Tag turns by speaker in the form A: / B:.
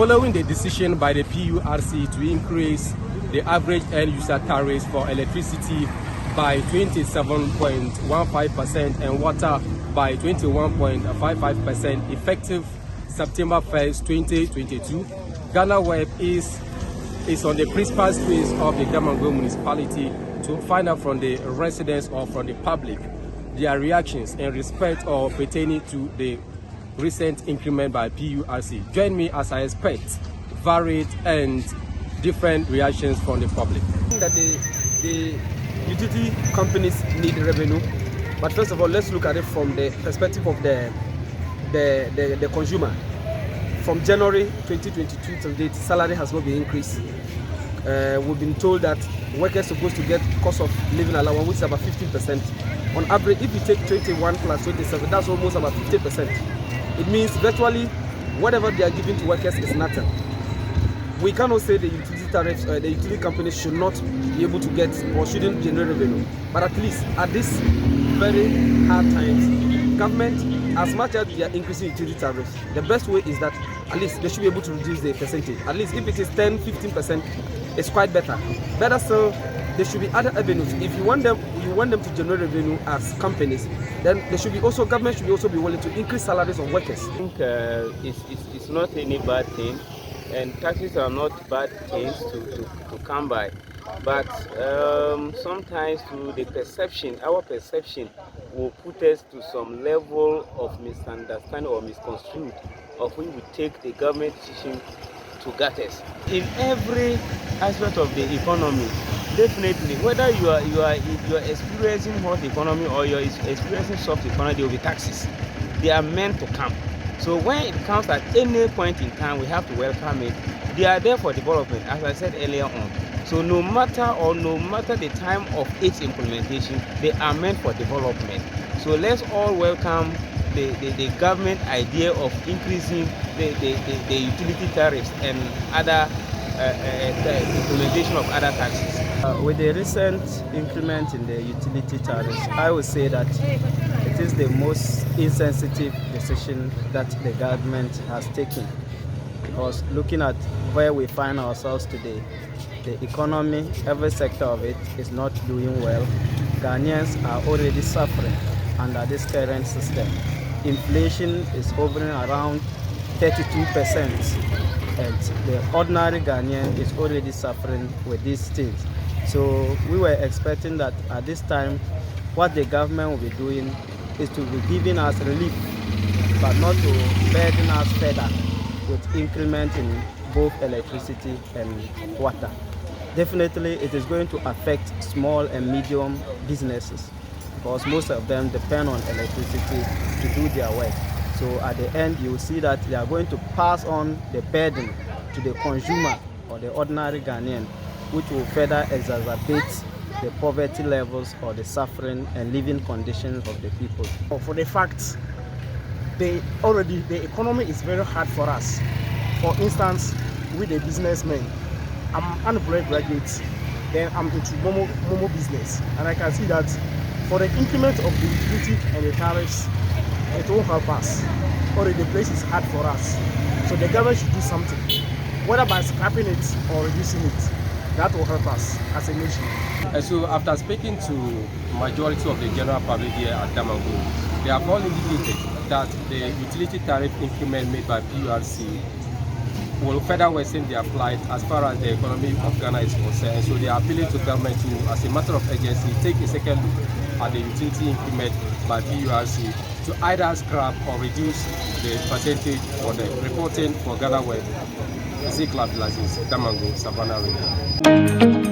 A: Following the decision by the PURC to increase the average end user tariffs for electricity by 27.15% and water by 21.55% effective September 1st, 2022, GhanaWeb is on the principal space of the Damongo municipality to find out from the residents or from the public their reactions in respect or pertaining to the recent increment by PURC. Join me as I expect varied and different reactions from the public.
B: That the utility companies need revenue, but first of all, let's look at it from the perspective of the consumer. From January 2022 till date, salary has not been increased. We've been told that workers are supposed to get cost of living allowance, which is about 15%. On average, if you take 21 plus 27, that's almost about 50%. It means virtually whatever they are giving to workers is nothing. We cannot say the utility tariffs, the utility companies should not be able to get or shouldn't generate revenue. But at least at this very hard times, government, as much as they are increasing utility tariffs, the best way is that at least they should be able to reduce the percentage. At least if it is 10-15%, it's quite better. Better still, there should be other avenues. If you want them to generate revenue as companies, then there should be also, government should also be willing to increase salaries of workers.
C: I think it's not any bad thing, and taxes are not bad things to come by. But sometimes to the perception, our perception will put us to some level of misunderstanding or misconstrued of when we take the government decision to get us. In every aspect of the economy, definitely, whether you are experiencing hot economy or you are experiencing soft economy, there will be taxes. They are meant to come. So when it comes at any point in time, we have to welcome it. They are there for development, as I said earlier on. So no matter the time of its implementation, they are meant for development. So let's all welcome the government idea of increasing the utility tariffs and other the implementation of other taxes.
D: With the recent increment in the utility tariffs, I would say that it is the most insensitive decision that the government has taken. Because looking at where we find ourselves today, the economy, every sector of it is not doing well. Ghanaians are already suffering under this current system. Inflation is hovering around 32%, and the ordinary Ghanaian is already suffering with these things. So we were expecting that at this time, what the government will be doing is to be giving us relief, but not to burden us further with increment in both electricity and water. Definitely, it is going to affect small and medium businesses because most of them depend on electricity to do their work. So at the end, you will see that they are going to pass on the burden to the consumer or the ordinary Ghanaian, which will further exacerbate the poverty levels or the suffering and living conditions of the people.
E: For the fact, the economy is very hard for us. For instance, with a businessman, I'm unemployed graduate, then I'm into Momo business, and I can see that for the increment of the utility and the tariffs, it won't help us. Already the place is hard for us. So the government should do something, whether by scrapping it or reducing it. That will help us as a nation.
A: So after speaking to majority of the general public here at Damongo, they have all indicated that the utility tariff increment made by PURC will further worsen their plight as far as the economy of Ghana is concerned. So they are appealing to government to, as a matter of urgency, take a second look at the utility increment by PURC to either scrap or reduce the percentage for the reporting for GhanaWeb. Damongo, Savannah Radio.